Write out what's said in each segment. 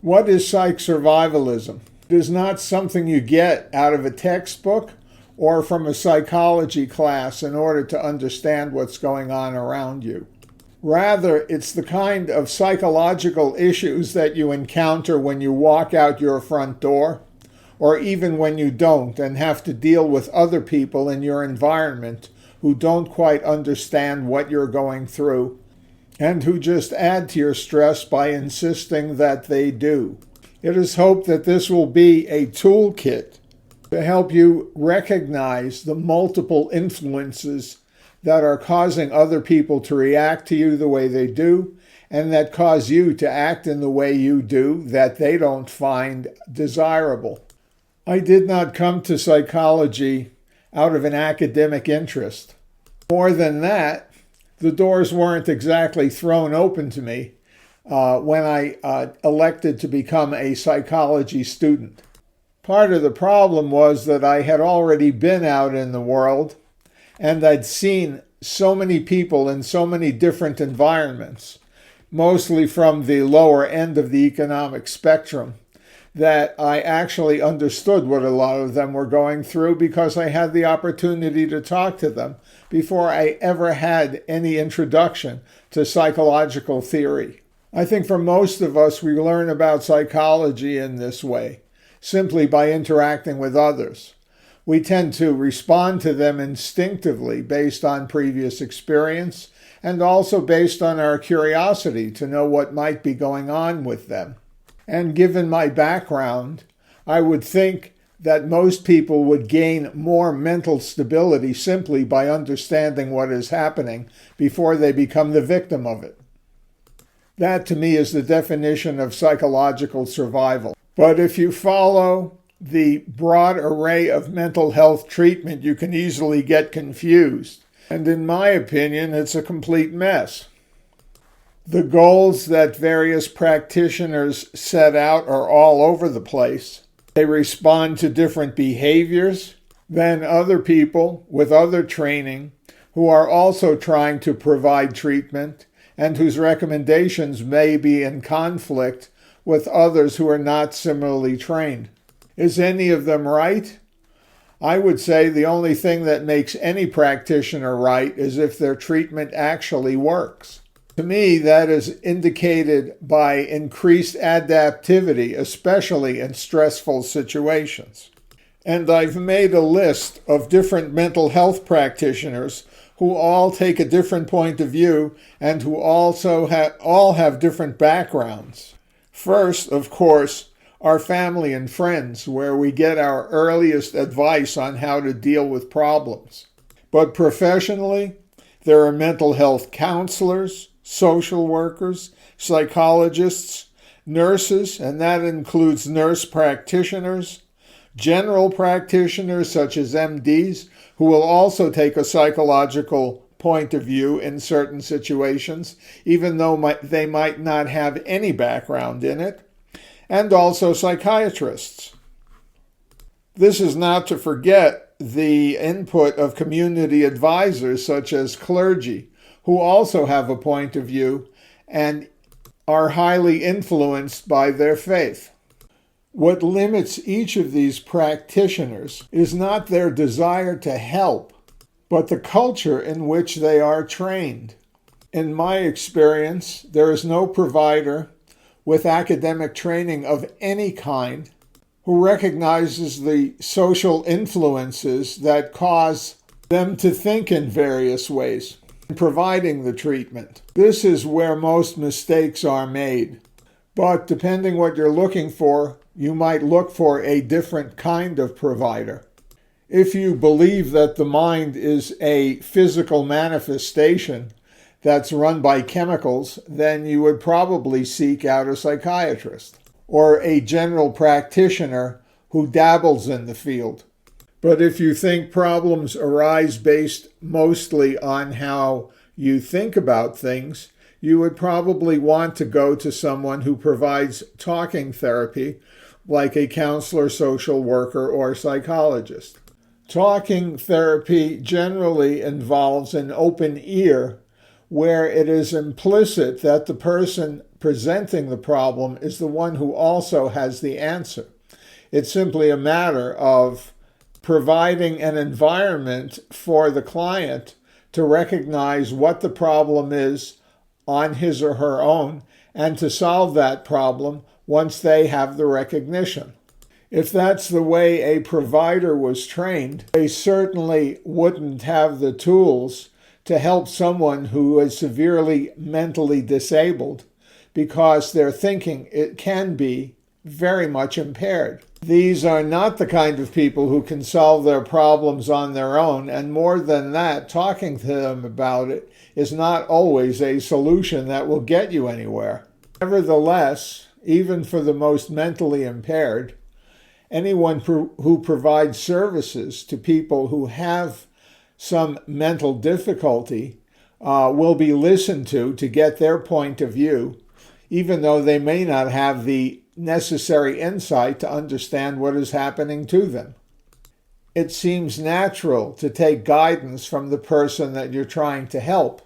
What is psych-survivalism? It is not something you get out of a textbook or from a psychology class in order to understand what's going on around you. Rather, it's the kind of psychological issues that you encounter when you walk out your front door, or even when you don't and have to deal with other people in your environment who don't quite understand what you're going through, and who just add to your stress by insisting that they do. It is hoped that this will be a toolkit to help you recognize the multiple influences that are causing other people to react to you the way they do, and that cause you to act in the way you do that they don't find desirable. I did not come to psychology out of an academic interest. More than that, the doors weren't exactly thrown open to me when I elected to become a psychology student. Part of the problem was that I had already been out in the world and I'd seen so many people in so many different environments, mostly from the lower end of the economic spectrum, that I actually understood what a lot of them were going through because I had the opportunity to talk to them before I ever had any introduction to psychological theory. I think for most of us, we learn about psychology in this way, simply by interacting with others. We tend to respond to them instinctively based on previous experience and also based on our curiosity to know what might be going on with them. And given my background, I would think that most people would gain more mental stability simply by understanding what is happening before they become the victim of it. That, to me, is the definition of psychological survival. But if you follow the broad array of mental health treatment, you can easily get confused. And in my opinion, it's a complete mess. The goals that various practitioners set out are all over the place. They respond to different behaviors than other people with other training who are also trying to provide treatment and whose recommendations may be in conflict with others who are not similarly trained. Is any of them right? I would say the only thing that makes any practitioner right is if their treatment actually works. To me, that is indicated by increased adaptivity, especially in stressful situations. And I've made a list of different mental health practitioners who all take a different point of view and who also all have different backgrounds. First, of course, our family and friends, where we get our earliest advice on how to deal with problems. But professionally, there are mental health counselors, social workers, psychologists, nurses, and that includes nurse practitioners, general practitioners such as MDs, who will also take a psychological point of view in certain situations, even though they might not have any background in it, and also psychiatrists. This is not to forget the input of community advisors such as clergy, who also have a point of view and are highly influenced by their faith. What limits each of these practitioners is not their desire to help, but the culture in which they are trained. In my experience, there is no provider with academic training of any kind who recognizes the social influences that cause them to think in various ways, providing the treatment. This is where most mistakes are made. But depending what you're looking for, you might look for a different kind of provider. If you believe that the mind is a physical manifestation that's run by chemicals, then you would probably seek out a psychiatrist or a general practitioner who dabbles in the field. But if you think problems arise based mostly on how you think about things, you would probably want to go to someone who provides talking therapy, like a counselor, social worker, or psychologist. Talking therapy generally involves an open ear where it is implicit that the person presenting the problem is the one who also has the answer. It's simply a matter of providing an environment for the client to recognize what the problem is on his or her own and to solve that problem once they have the recognition. If that's the way a provider was trained, they certainly wouldn't have the tools to help someone who is severely mentally disabled because their thinking, it can be very much impaired. These are not the kind of people who can solve their problems on their own, and more than that, talking to them about it is not always a solution that will get you anywhere. Nevertheless, even for the most mentally impaired, anyone who provides services to people who have some mental difficulty will be listened to get their point of view, even though they may not have the necessary insight to understand what is happening to them. It seems natural to take guidance from the person that you're trying to help,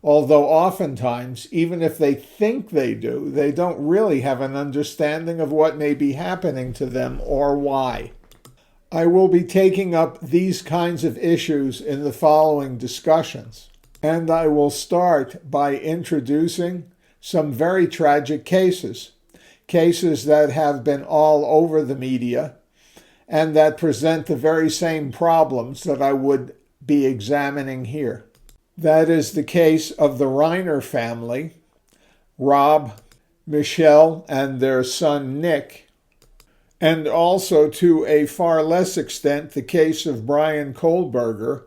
although oftentimes, even if they think they do, they don't really have an understanding of what may be happening to them or why. I will be taking up these kinds of issues in the following discussions, and I will start by introducing some very tragic cases that have been all over the media and that present the very same problems that I would be examining here. That is the case of the Reiner family, Rob, Michelle, and their son Nick, and also to a far less extent the case of Brian Kohlberger,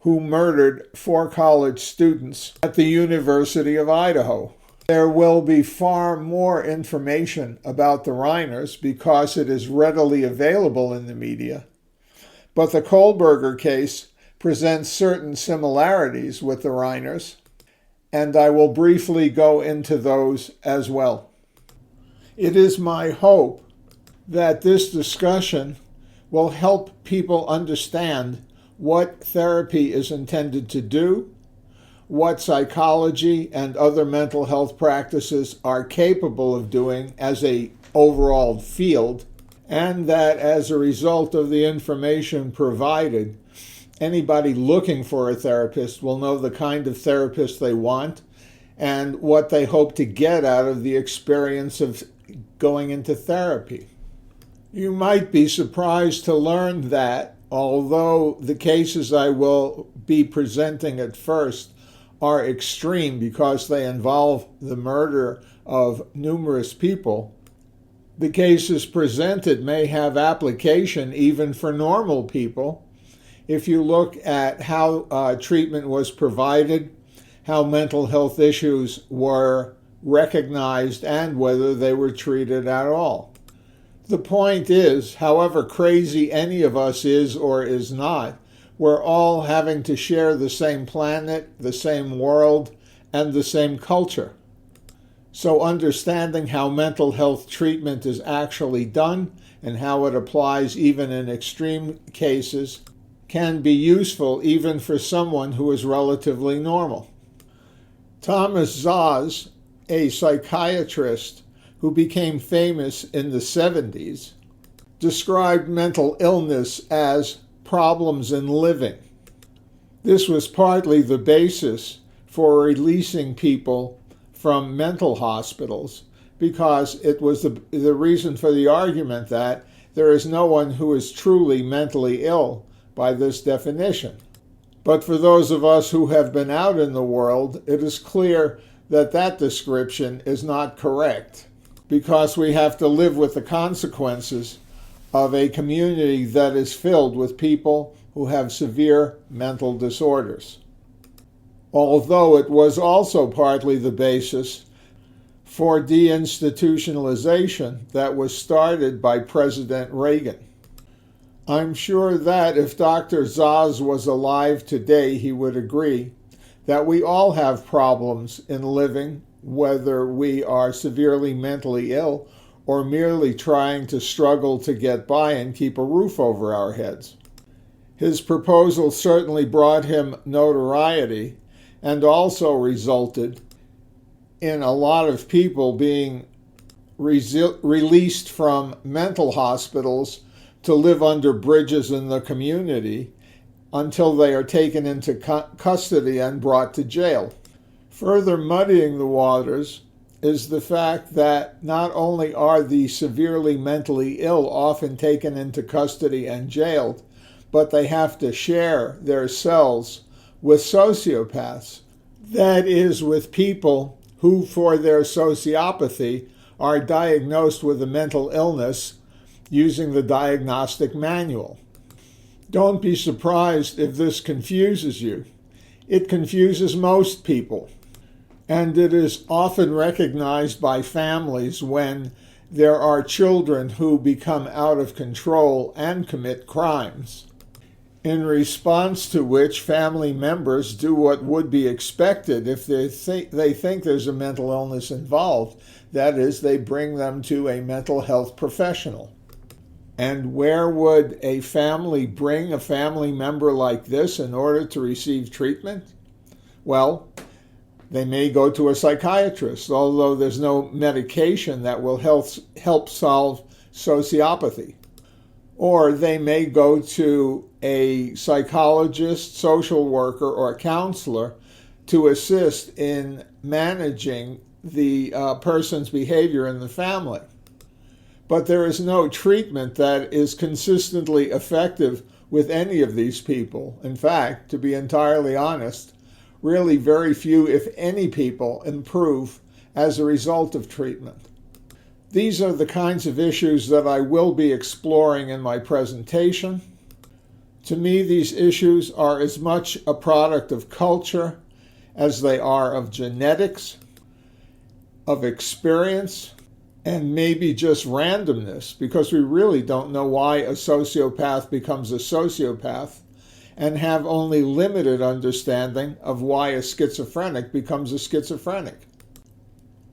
who murdered 4 college students at the University of Idaho. There will be far more information about the Reiners because it is readily available in the media, but the Kohlberger case presents certain similarities with the Reiners, and I will briefly go into those as well. It is my hope that this discussion will help people understand what therapy is intended to do, what psychology and other mental health practices are capable of doing as an overall field, and that as a result of the information provided, anybody looking for a therapist will know the kind of therapist they want and what they hope to get out of the experience of going into therapy. You might be surprised to learn that, although the cases I will be presenting at first are extreme because they involve the murder of numerous people, the cases presented may have application even for normal people if you look at how treatment was provided, how mental health issues were recognized, and whether they were treated at all. The point is, however crazy any of us is or is not, we're all having to share the same planet, the same world, and the same culture. So understanding how mental health treatment is actually done and how it applies even in extreme cases can be useful even for someone who is relatively normal. Thomas Szasz, a psychiatrist who became famous in the 70s, described mental illness as problems in living. This was partly the basis for releasing people from mental hospitals because it was the reason for the argument that there is no one who is truly mentally ill by this definition. But for those of us who have been out in the world, it is clear that that description is not correct because we have to live with the consequences of a community that is filled with people who have severe mental disorders. Although it was also partly the basis for deinstitutionalization that was started by President Reagan. I'm sure that if Dr. Szasz was alive today, he would agree that we all have problems in living, whether we are severely mentally ill or merely trying to struggle to get by and keep a roof over our heads. His proposal certainly brought him notoriety and also resulted in a lot of people being released from mental hospitals to live under bridges in the community until they are taken into custody and brought to jail. Further muddying the waters is the fact that not only are the severely mentally ill often taken into custody and jailed, but they have to share their cells with sociopaths. That is, with people who, for their sociopathy, are diagnosed with a mental illness using the diagnostic manual. Don't be surprised if this confuses you. It confuses most people, and it is often recognized by families when there are children who become out of control and commit crimes, in response to which family members do what would be expected if they think there's a mental illness involved. That is, they bring them to a mental health professional. And where would a family bring a family member like this in order to receive treatment? Well, they may go to a psychiatrist, although there's no medication that will help solve sociopathy. Or they may go to a psychologist, social worker, or counselor to assist in managing the person's behavior in the family. But there is no treatment that is consistently effective with any of these people. In fact, to be entirely honest, really very few, if any, people improve as a result of treatment. These are the kinds of issues that I will be exploring in my presentation. To me, these issues are as much a product of culture as they are of genetics, of experience, and maybe just randomness, because we really don't know why a sociopath becomes a sociopath and have only limited understanding of why a schizophrenic becomes a schizophrenic.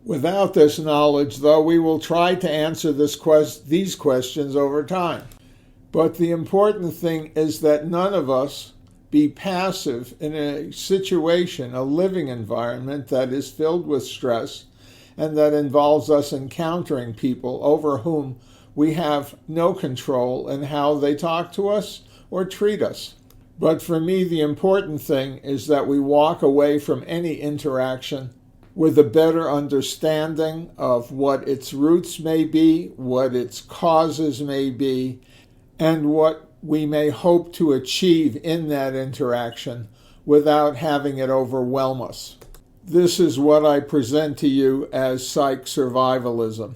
Without this knowledge, though, we will try to answer these questions over time. But the important thing is that none of us be passive in a situation, a living environment that is filled with stress and that involves us encountering people over whom we have no control in how they talk to us or treat us. But for me, the important thing is that we walk away from any interaction with a better understanding of what its roots may be, what its causes may be, and what we may hope to achieve in that interaction without having it overwhelm us. This is what I present to you as psych survivalism.